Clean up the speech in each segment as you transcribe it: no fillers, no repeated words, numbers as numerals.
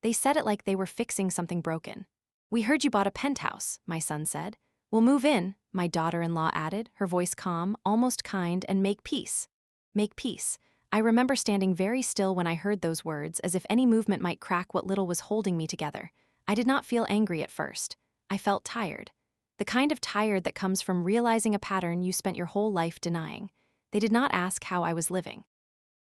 They said it like they were fixing something broken. "We heard you bought a penthouse," my son said. "We'll move in," my daughter-in-law added, her voice calm, almost kind, "and make peace." Make peace. I remember standing very still when I heard those words, as if any movement might crack what little was holding me together. I did not feel angry at first. I felt tired. The kind of tired that comes from realizing a pattern you spent your whole life denying. They did not ask how I was living.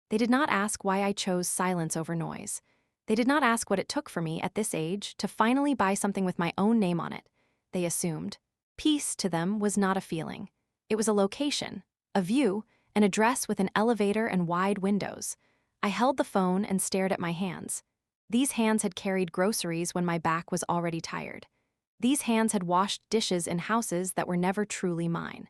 They did not ask why I chose silence over noise. They did not ask what it took for me at this age to finally buy something with my own name on it. They assumed. Peace, to them, was not a feeling. It was a location, a view, an address with an elevator and wide windows. I held the phone and stared at my hands. These hands had carried groceries when my back was already tired. These hands had washed dishes in houses that were never truly mine.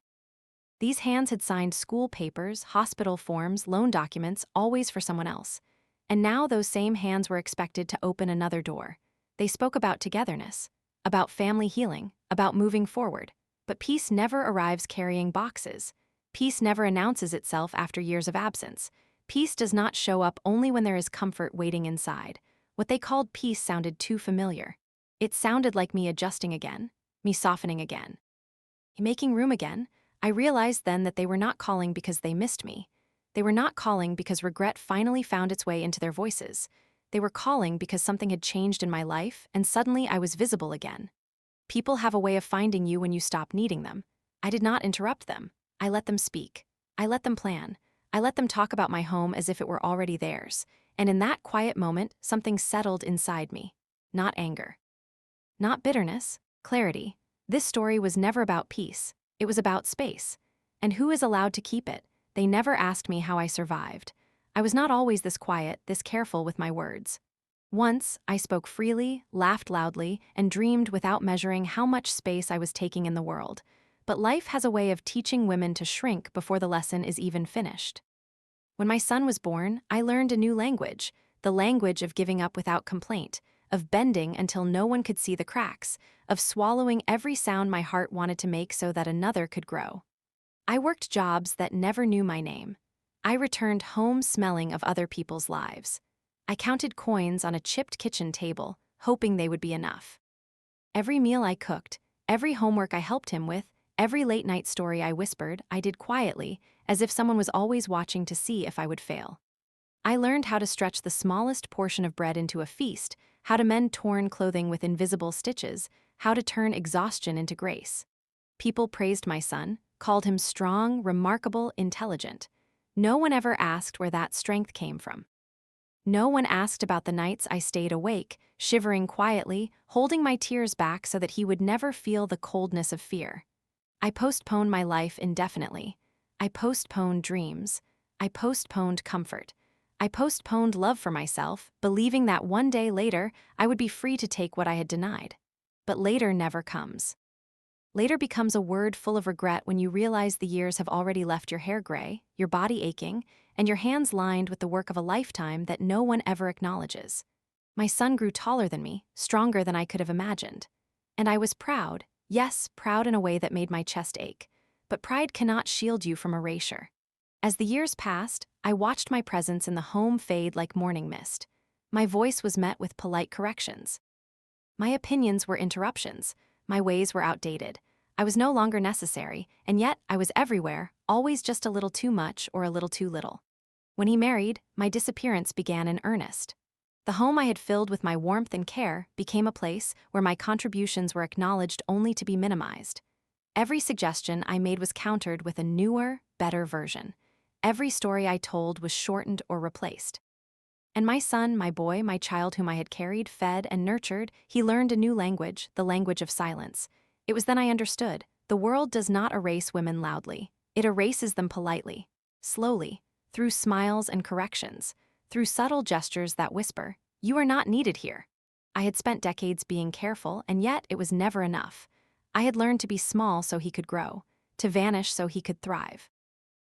These hands had signed school papers, hospital forms, loan documents, always for someone else. And now those same hands were expected to open another door. They spoke about togetherness, about family healing, about moving forward. But peace never arrives carrying boxes. Peace never announces itself after years of absence. Peace does not show up only when there is comfort waiting inside. What they called peace sounded too familiar. It sounded like me adjusting again, me softening again, making room again. I realized then that they were not calling because they missed me. They were not calling because regret finally found its way into their voices. They were calling because something had changed in my life, and suddenly I was visible again. People have a way of finding you when you stop needing them. I did not interrupt them. I let them speak. I let them plan. I let them talk about my home as if it were already theirs. And in that quiet moment, something settled inside me. Not anger. Not bitterness. Clarity. This story was never about peace. It was about space. And who is allowed to keep it? They never asked me how I survived. I was not always this quiet, this careful with my words. Once, I spoke freely, laughed loudly, and dreamed without measuring how much space I was taking in the world. But life has a way of teaching women to shrink before the lesson is even finished. When my son was born, I learned a new language, the language of giving up without complaint, of bending until no one could see the cracks, of swallowing every sound my heart wanted to make so that another could grow. I worked jobs that never knew my name. I returned home smelling of other people's lives. I counted coins on a chipped kitchen table, hoping they would be enough. Every meal I cooked, every homework I helped him with, every late-night story I whispered, I did quietly, as if someone was always watching to see if I would fail. I learned how to stretch the smallest portion of bread into a feast, how to mend torn clothing with invisible stitches, how to turn exhaustion into grace. People praised my son, called him strong, remarkable, intelligent. No one ever asked where that strength came from. No one asked about the nights I stayed awake, shivering quietly, holding my tears back so that he would never feel the coldness of fear. I postponed my life indefinitely. I postponed dreams. I postponed comfort. I postponed love for myself, believing that one day later I would be free to take what I had denied. But later never comes. Later becomes a word full of regret when you realize the years have already left your hair gray, your body aching, and your hands lined with the work of a lifetime that no one ever acknowledges. My son grew taller than me, stronger than I could have imagined. And I was proud, yes, proud in a way that made my chest ache. But pride cannot shield you from erasure. As the years passed, I watched my presence in the home fade like morning mist. My voice was met with polite corrections. My opinions were interruptions. My ways were outdated. I was no longer necessary, and yet I was everywhere, always just a little too much or a little too little. When he married, my disappearance began in earnest. The home I had filled with my warmth and care became a place where my contributions were acknowledged only to be minimized. Every suggestion I made was countered with a newer, better version. Every story I told was shortened or replaced. And my son, my boy, my child whom I had carried, fed, and nurtured, he learned a new language, the language of silence. It was then I understood. The world does not erase women loudly. It erases them politely, slowly, through smiles and corrections, through subtle gestures that whisper, "You are not needed here." I had spent decades being careful, and yet it was never enough. I had learned to be small so he could grow, to vanish so he could thrive.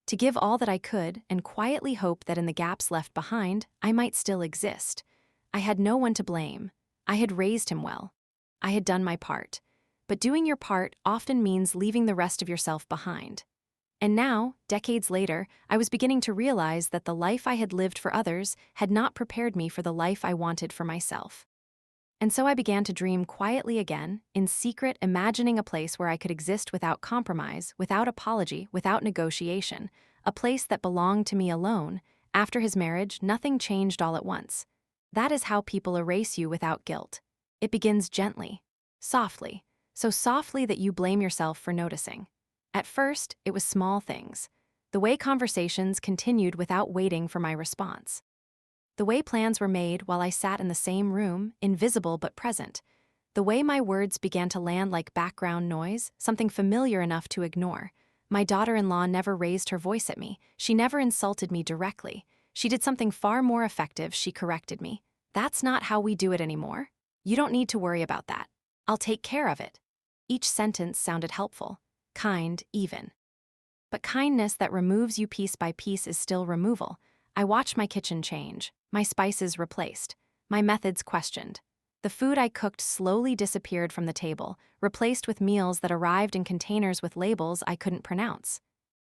To give all that I could and quietly hope that in the gaps left behind, I might still exist. I had no one to blame. I had raised him well. I had done my part. But doing your part often means leaving the rest of yourself behind. And now, decades later, I was beginning to realize that the life I had lived for others had not prepared me for the life I wanted for myself. And so I began to dream quietly again, in secret, imagining a place where I could exist without compromise, without apology, without negotiation, a place that belonged to me alone. After his marriage, nothing changed all at once. That is how people erase you without guilt. It begins gently, softly, so softly that you blame yourself for noticing. At first, it was small things. The way conversations continued without waiting for my response. The way plans were made while I sat in the same room, invisible but present. The way my words began to land like background noise, something familiar enough to ignore. My daughter-in-law never raised her voice at me. She never insulted me directly. She did something far more effective. She corrected me. "That's not how we do it anymore. You don't need to worry about that. I'll take care of it." Each sentence sounded helpful, kind, even. But kindness that removes you piece by piece is still removal. I watched my kitchen change, my spices replaced, my methods questioned. The food I cooked slowly disappeared from the table, replaced with meals that arrived in containers with labels I couldn't pronounce.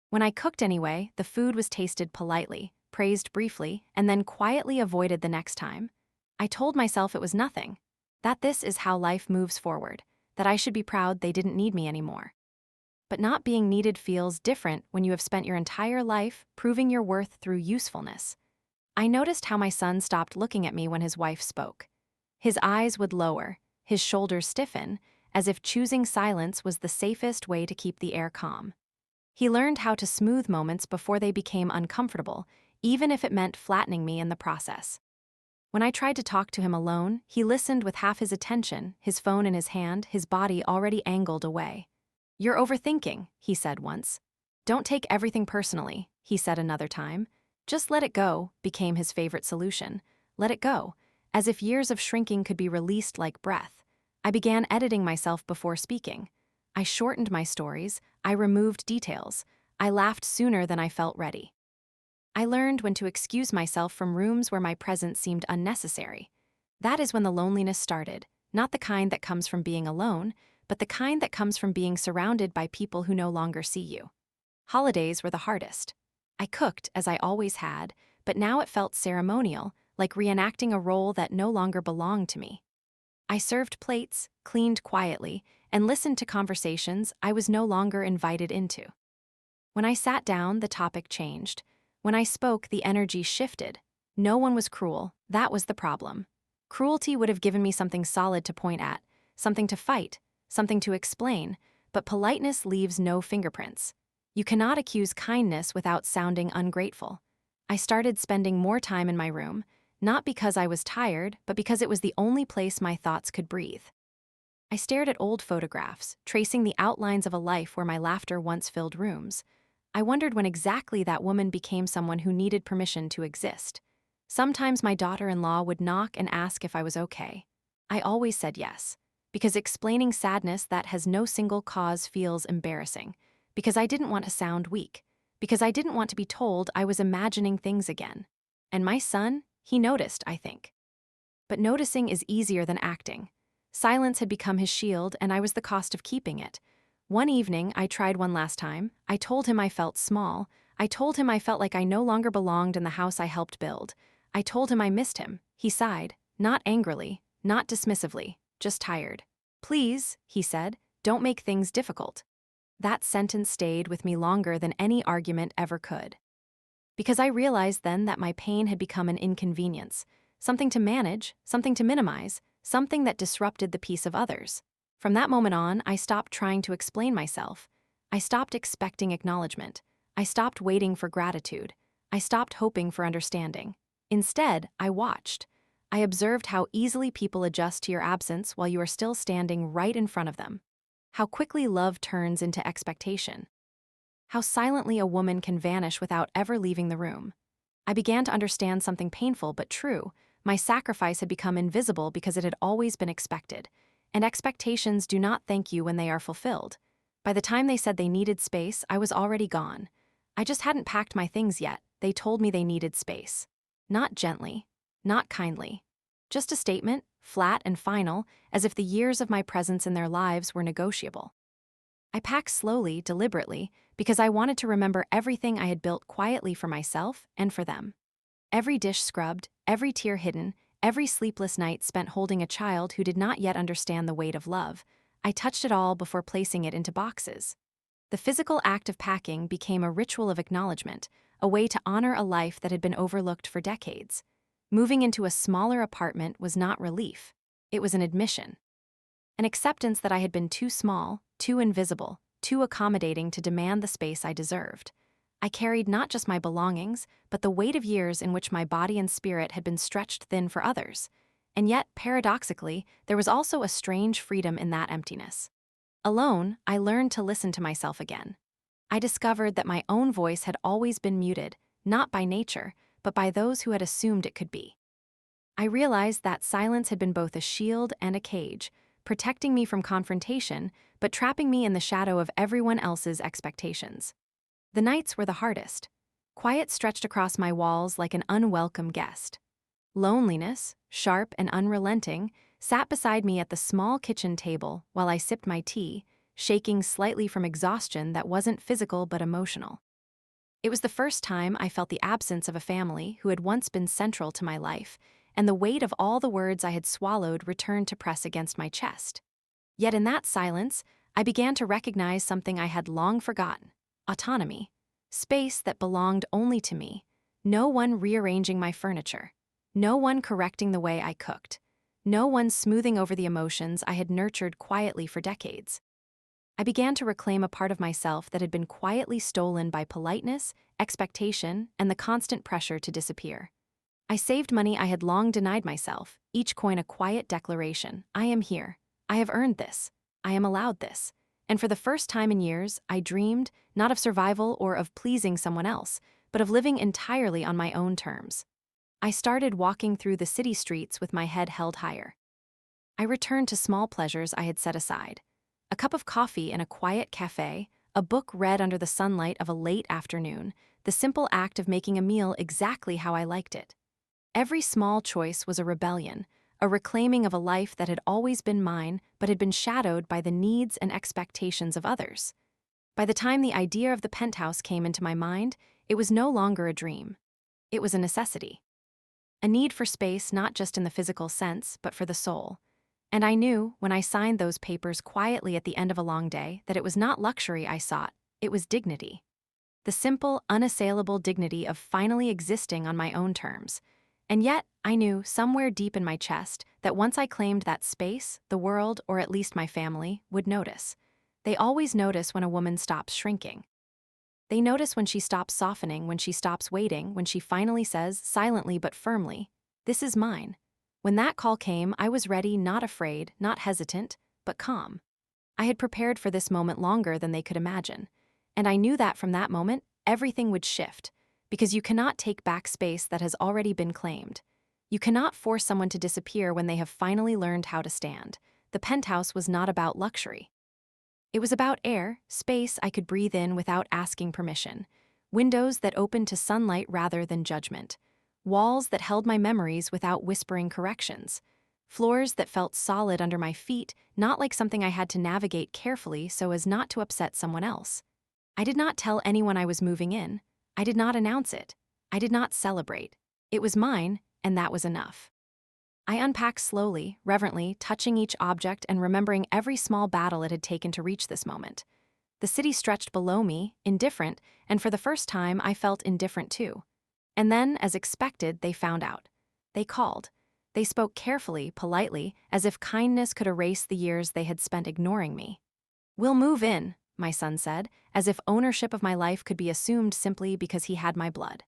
When I cooked anyway, the food was tasted politely, praised briefly, and then quietly avoided the next time. I told myself it was nothing, that this is how life moves forward, that I should be proud they didn't need me anymore. But not being needed feels different when you have spent your entire life proving your worth through usefulness. I noticed how my son stopped looking at me when his wife spoke. His eyes would lower, his shoulders stiffen, as if choosing silence was the safest way to keep the air calm. He learned how to smooth moments before they became uncomfortable, even if it meant flattening me in the process. When I tried to talk to him alone, he listened with half his attention, his phone in his hand, his body already angled away. "You're overthinking," he said once. "Don't take everything personally," he said another time. "Just let it go," became his favorite solution. Let it go, as if years of shrinking could be released like breath. I began editing myself before speaking. I shortened my stories, I removed details, I laughed sooner than I felt ready. I learned when to excuse myself from rooms where my presence seemed unnecessary. That is when the loneliness started, not the kind that comes from being alone, but the kind that comes from being surrounded by people who no longer see you. Holidays were the hardest. I cooked, as I always had, but now it felt ceremonial, like reenacting a role that no longer belonged to me. I served plates, cleaned quietly, and listened to conversations I was no longer invited into. When I sat down, the topic changed. When I spoke, the energy shifted. No one was cruel, that was the problem. Cruelty would have given me something solid to point at, something to fight, something to explain, but politeness leaves no fingerprints. You cannot accuse kindness without sounding ungrateful. I started spending more time in my room, not because I was tired, but because it was the only place my thoughts could breathe. I stared at old photographs, tracing the outlines of a life where my laughter once filled rooms. I wondered when exactly that woman became someone who needed permission to exist. Sometimes my daughter-in-law would knock and ask if I was okay. I always said yes, because explaining sadness that has no single cause feels embarrassing, because I didn't want to sound weak, because I didn't want to be told I was imagining things again. And my son, he noticed, I think. But noticing is easier than acting. Silence had become his shield, and I was the cost of keeping it. One evening, I tried one last time. I told him I felt small. I told him I felt like I no longer belonged in the house I helped build. I told him I missed him. He sighed, not angrily, not dismissively, just tired. "Please," he said, "don't make things difficult." That sentence stayed with me longer than any argument ever could. Because I realized then that my pain had become an inconvenience, something to manage, something to minimize, something that disrupted the peace of others. From that moment on, I stopped trying to explain myself. I stopped expecting acknowledgement. I stopped waiting for gratitude. I stopped hoping for understanding. Instead, I watched. I observed how easily people adjust to your absence while you are still standing right in front of them. How quickly love turns into expectation. How silently a woman can vanish without ever leaving the room. I began to understand something painful but true. My sacrifice had become invisible because it had always been expected. And expectations do not thank you when they are fulfilled. By the time they said they needed space, I was already gone. I just hadn't packed my things yet. They told me they needed space. Not gently, not kindly. Just a statement, flat and final, as if the years of my presence in their lives were negotiable. I packed slowly, deliberately, because I wanted to remember everything I had built quietly for myself and for them. Every dish scrubbed, every tear hidden, every sleepless night spent holding a child who did not yet understand the weight of love. I touched it all before placing it into boxes. The physical act of packing became a ritual of acknowledgement, a way to honor a life that had been overlooked for decades. Moving into a smaller apartment was not relief. It was an admission. An acceptance that I had been too small, too invisible, too accommodating to demand the space I deserved. I carried not just my belongings, but the weight of years in which my body and spirit had been stretched thin for others. And yet, paradoxically, there was also a strange freedom in that emptiness. Alone, I learned to listen to myself again. I discovered that my own voice had always been muted, not by nature, but by those who had assumed it could be. I realized that silence had been both a shield and a cage, protecting me from confrontation, but trapping me in the shadow of everyone else's expectations. The nights were the hardest. Quiet stretched across my walls like an unwelcome guest. Loneliness, sharp and unrelenting, sat beside me at the small kitchen table while I sipped my tea, shaking slightly from exhaustion that wasn't physical but emotional. It was the first time I felt the absence of a family who had once been central to my life, and the weight of all the words I had swallowed returned to press against my chest. Yet in that silence, I began to recognize something I had long forgotten: autonomy. Space that belonged only to me. No one rearranging my furniture. No one correcting the way I cooked. No one smoothing over the emotions I had nurtured quietly for decades. I began to reclaim a part of myself that had been quietly stolen by politeness, expectation, and the constant pressure to disappear. I saved money I had long denied myself, each coin a quiet declaration: I am here. I have earned this. I am allowed this. And for the first time in years, I dreamed, not of survival or of pleasing someone else, but of living entirely on my own terms. I started walking through the city streets with my head held higher. I returned to small pleasures I had set aside: a cup of coffee in a quiet cafe, a book read under the sunlight of a late afternoon, the simple act of making a meal exactly how I liked it. Every small choice was a rebellion, a reclaiming of a life that had always been mine but had been shadowed by the needs and expectations of others. By the time the idea of the penthouse came into my mind, it was no longer a dream. It was a necessity. A need for space not just in the physical sense, but for the soul. And I knew, when I signed those papers quietly at the end of a long day, that it was not luxury I sought, it was dignity. The simple, unassailable dignity of finally existing on my own terms. And yet, I knew, somewhere deep in my chest, that once I claimed that space, the world, or at least my family, would notice. They always notice when a woman stops shrinking. They notice when she stops softening, when she stops waiting, when she finally says, silently but firmly, "This is mine." When that call came, I was ready, not afraid, not hesitant, but calm. I had prepared for this moment longer than they could imagine. And I knew that from that moment, everything would shift. Because you cannot take back space that has already been claimed. You cannot force someone to disappear when they have finally learned how to stand. The penthouse was not about luxury. It was about air, space I could breathe in without asking permission. Windows that opened to sunlight rather than judgment. Walls that held my memories without whispering corrections. Floors that felt solid under my feet, not like something I had to navigate carefully so as not to upset someone else. I did not tell anyone I was moving in. I did not announce it. I did not celebrate. It was mine, and that was enough. I unpacked slowly, reverently, touching each object and remembering every small battle it had taken to reach this moment. The city stretched below me, indifferent, and for the first time I felt indifferent too. And then, as expected, they found out. They called. They spoke carefully, politely, as if kindness could erase the years they had spent ignoring me. "We'll move in," my son said, as if ownership of my life could be assumed simply because he had my blood.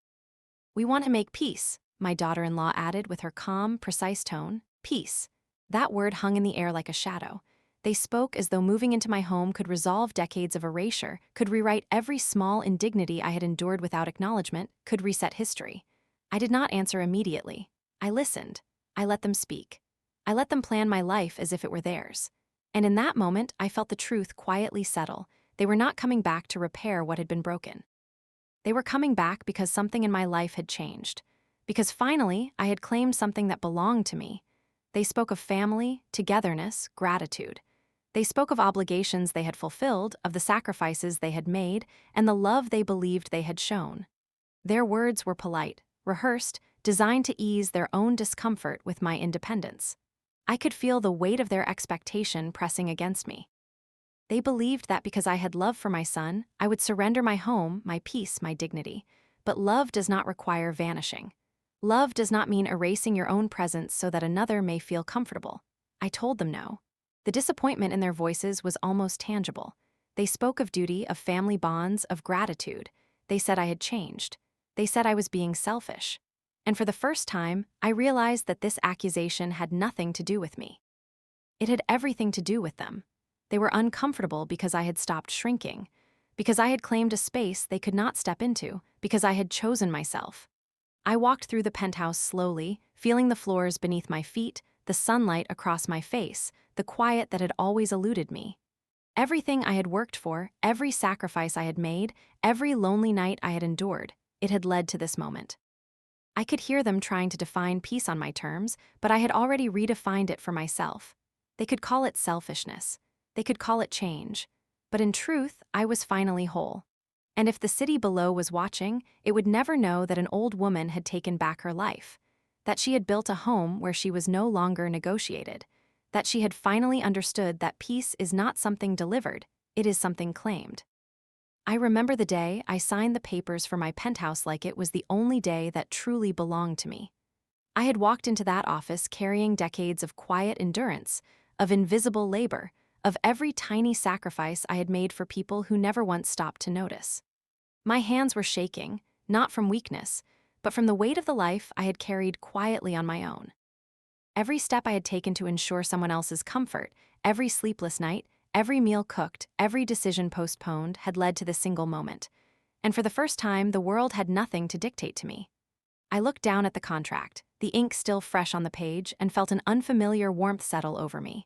"We want to make peace," my daughter-in-law added with her calm, precise tone. Peace. That word hung in the air like a shadow. They spoke as though moving into my home could resolve decades of erasure, could rewrite every small indignity I had endured without acknowledgement, could reset history. I did not answer immediately. I listened. I let them speak. I let them plan my life as if it were theirs. And in that moment, I felt the truth quietly settle. They were not coming back to repair what had been broken. They were coming back because something in my life had changed. Because finally, I had claimed something that belonged to me. They spoke of family, togetherness, gratitude. They spoke of obligations they had fulfilled, of the sacrifices they had made, and the love they believed they had shown. Their words were polite, rehearsed, designed to ease their own discomfort with my independence. I could feel the weight of their expectation pressing against me. They believed that because I had love for my son, I would surrender my home, my peace, my dignity. But love does not require vanishing. Love does not mean erasing your own presence so that another may feel comfortable. I told them no. The disappointment in their voices was almost tangible. They spoke of duty, of family bonds, of gratitude. They said I had changed. They said I was being selfish. And for the first time, I realized that this accusation had nothing to do with me. It had everything to do with them. They were uncomfortable because I had stopped shrinking, because I had claimed a space they could not step into, because I had chosen myself. I walked through the penthouse slowly, feeling the floors beneath my feet, the sunlight across my face, the quiet that had always eluded me. Everything I had worked for, every sacrifice I had made, every lonely night I had endured, it had led to this moment. I could hear them trying to define peace on my terms, but I had already redefined it for myself. They could call it selfishness. They could call it change. But in truth, I was finally whole. And if the city below was watching, it would never know that an old woman had taken back her life, that she had built a home where she was no longer negotiated, that she had finally understood that peace is not something delivered, it is something claimed. I remember the day I signed the papers for my penthouse like it was the only day that truly belonged to me. I had walked into that office carrying decades of quiet endurance, of invisible labor, of every tiny sacrifice I had made for people who never once stopped to notice. My hands were shaking, not from weakness, but from the weight of the life I had carried quietly on my own. Every step I had taken to ensure someone else's comfort, every sleepless night, every meal cooked, every decision postponed had led to this single moment. And for the first time, the world had nothing to dictate to me. I looked down at the contract, the ink still fresh on the page, and felt an unfamiliar warmth settle over me.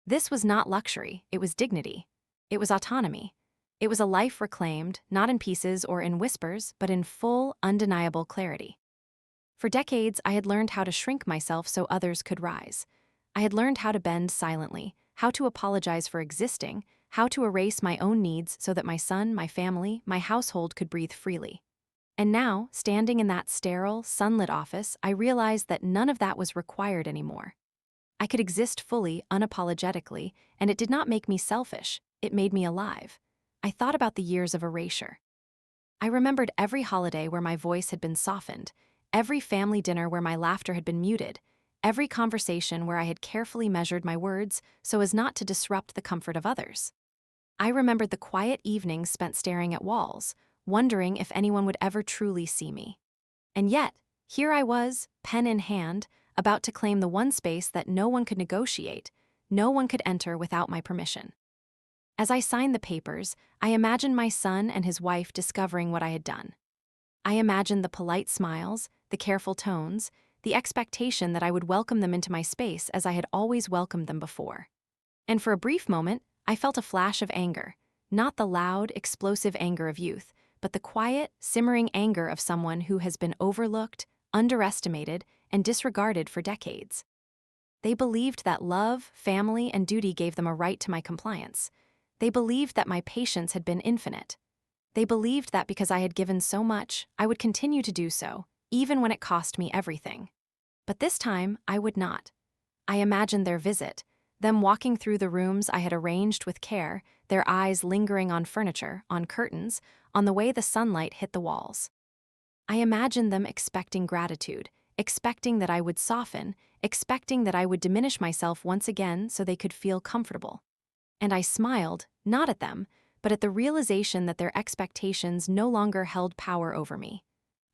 This was not luxury, it was dignity. It was autonomy. It was a life reclaimed, not in pieces or in whispers, but in full, undeniable clarity. For decades, I had learned how to shrink myself so others could rise. I had learned how to bend silently, how to apologize for existing, how to erase my own needs so that my son, my family, my household could breathe freely. And now, standing in that sterile, sunlit office, I realized that none of that was required anymore. I could exist fully, unapologetically, and it did not make me selfish, it made me alive. I thought about the years of erasure. I remembered every holiday where my voice had been softened, every family dinner where my laughter had been muted, every conversation where I had carefully measured my words so as not to disrupt the comfort of others. I remembered the quiet evenings spent staring at walls, wondering if anyone would ever truly see me. And yet, here I was, pen in hand, about to claim the one space that no one could negotiate, no one could enter without my permission. As I signed the papers, I imagined my son and his wife discovering what I had done. I imagined the polite smiles, the careful tones, the expectation that I would welcome them into my space as I had always welcomed them before. And for a brief moment, I felt a flash of anger, not the loud, explosive anger of youth, but the quiet, simmering anger of someone who has been overlooked, underestimated, and disregarded for decades. They believed that love, family, and duty gave them a right to my compliance. They believed that my patience had been infinite. They believed that because I had given so much, I would continue to do so, even when it cost me everything. But this time, I would not. I imagined their visit, them walking through the rooms I had arranged with care, their eyes lingering on furniture, on curtains, on the way the sunlight hit the walls. I imagined them expecting gratitude, expecting that I would soften, expecting that I would diminish myself once again so they could feel comfortable. And I smiled, not at them, but at the realization that their expectations no longer held power over me.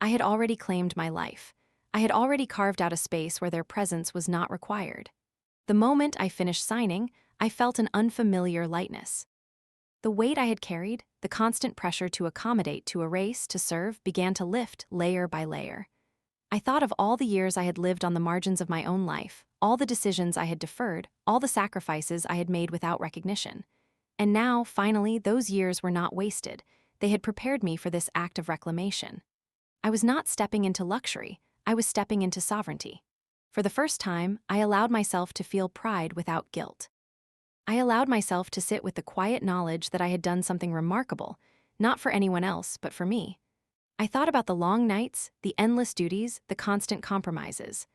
I had already claimed my life. I had already carved out a space where their presence was not required. The moment I finished signing, I felt an unfamiliar lightness. The weight I had carried, the constant pressure to accommodate, to erase, to serve, began to lift layer by layer. I thought of all the years I had lived on the margins of my own life, all the decisions I had deferred, all the sacrifices I had made without recognition. And now, finally, those years were not wasted. They had prepared me for this act of reclamation. I was not stepping into luxury, I was stepping into sovereignty. For the first time, I allowed myself to feel pride without guilt. I allowed myself to sit with the quiet knowledge that I had done something remarkable, not for anyone else, but for me. I thought about the long nights, the endless duties, the constant compromises.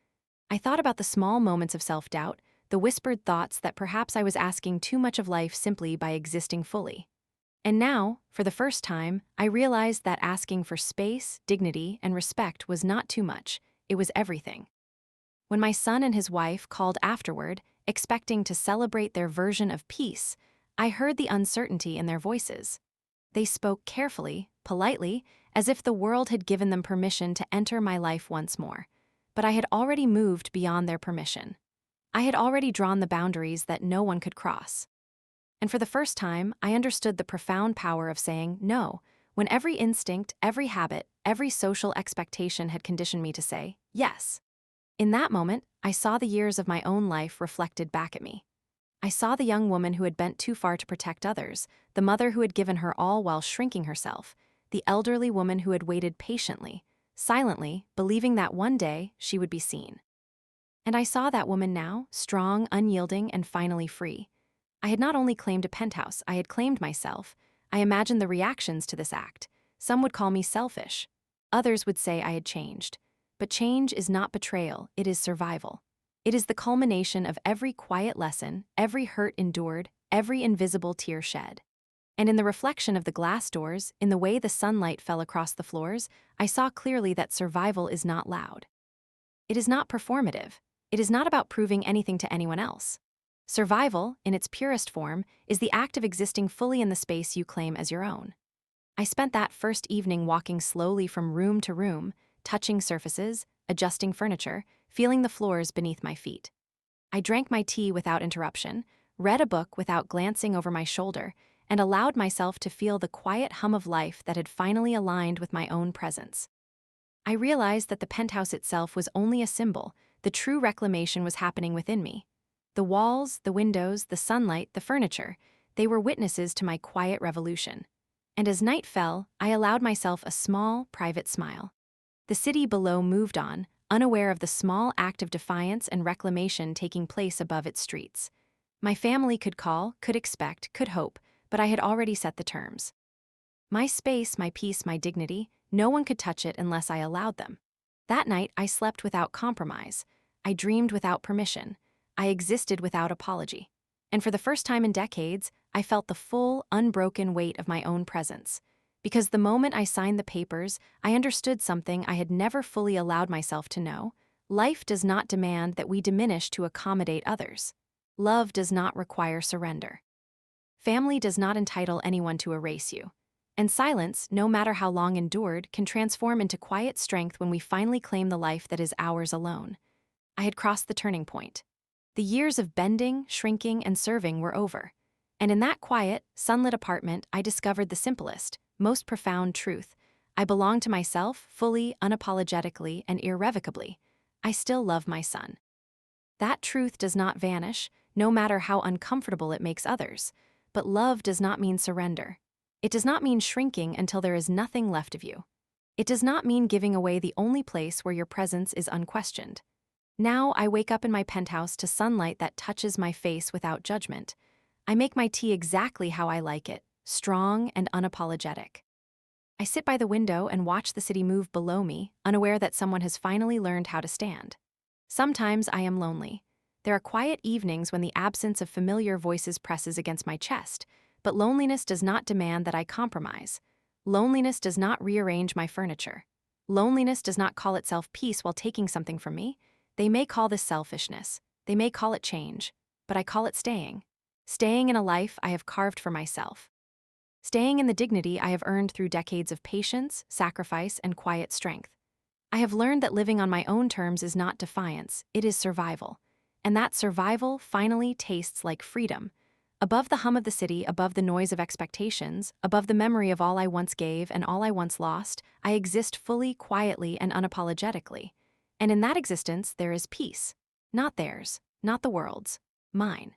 I thought about the small moments of self-doubt, the whispered thoughts that perhaps I was asking too much of life simply by existing fully. And now, for the first time, I realized that asking for space, dignity, and respect was not too much, it was everything. When my son and his wife called afterward, expecting to celebrate their version of peace, I heard the uncertainty in their voices. They spoke carefully, politely, as if the world had given them permission to enter my life once more. But I had already moved beyond their permission. I had already drawn the boundaries that no one could cross. And for the first time, I understood the profound power of saying no, when every instinct, every habit, every social expectation had conditioned me to say yes. In that moment, I saw the years of my own life reflected back at me. I saw the young woman who had bent too far to protect others, the mother who had given her all while shrinking herself, the elderly woman who had waited patiently, silently, believing that one day she would be seen. And I saw that woman now, strong, unyielding, and finally free. I had not only claimed a penthouse, I had claimed myself. I imagined the reactions to this act. Some would call me selfish. Others would say I had changed. But change is not betrayal, it is survival. It is the culmination of every quiet lesson, every hurt endured, every invisible tear shed. And in the reflection of the glass doors, in the way the sunlight fell across the floors, I saw clearly that survival is not loud. It is not performative. It is not about proving anything to anyone else. Survival, in its purest form, is the act of existing fully in the space you claim as your own. I spent that first evening walking slowly from room to room, touching surfaces, adjusting furniture, feeling the floors beneath my feet. I drank my tea without interruption, read a book without glancing over my shoulder, and allowed myself to feel the quiet hum of life that had finally aligned with my own presence. I realized that the penthouse itself was only a symbol, the true reclamation was happening within me. The walls, the windows, the sunlight, the furniture, they were witnesses to my quiet revolution. And as night fell, I allowed myself a small, private smile. The city below moved on, unaware of the small act of defiance and reclamation taking place above its streets. My family could call, could expect, could hope, but I had already set the terms. My space, my peace, my dignity, no one could touch it unless I allowed them. That night, I slept without compromise. I dreamed without permission. I existed without apology. And for the first time in decades, I felt the full, unbroken weight of my own presence. Because the moment I signed the papers, I understood something I had never fully allowed myself to know. Life does not demand that we diminish to accommodate others. Love does not require surrender. Family does not entitle anyone to erase you. And silence, no matter how long endured, can transform into quiet strength when we finally claim the life that is ours alone. I had crossed the turning point. The years of bending, shrinking, and serving were over. And in that quiet, sunlit apartment, I discovered the simplest, most profound truth. I belong to myself, fully, unapologetically, and irrevocably. I still love my son. That truth does not vanish, no matter how uncomfortable it makes others. But love does not mean surrender. It does not mean shrinking until there is nothing left of you. It does not mean giving away the only place where your presence is unquestioned. Now I wake up in my penthouse to sunlight that touches my face without judgment. I make my tea exactly how I like it, strong and unapologetic. I sit by the window and watch the city move below me, unaware that someone has finally learned how to stand. Sometimes I am lonely. There are quiet evenings when the absence of familiar voices presses against my chest, but loneliness does not demand that I compromise. Loneliness does not rearrange my furniture. Loneliness does not call itself peace while taking something from me. They may call this selfishness. They may call it change. But I call it staying. Staying in a life I have carved for myself. Staying in the dignity I have earned through decades of patience, sacrifice, and quiet strength. I have learned that living on my own terms is not defiance, it is survival. And that survival finally tastes like freedom. Above the hum of the city, above the noise of expectations, above the memory of all I once gave and all I once lost, I exist fully, quietly, and unapologetically. And in that existence, there is peace. Not theirs, not the world's, mine.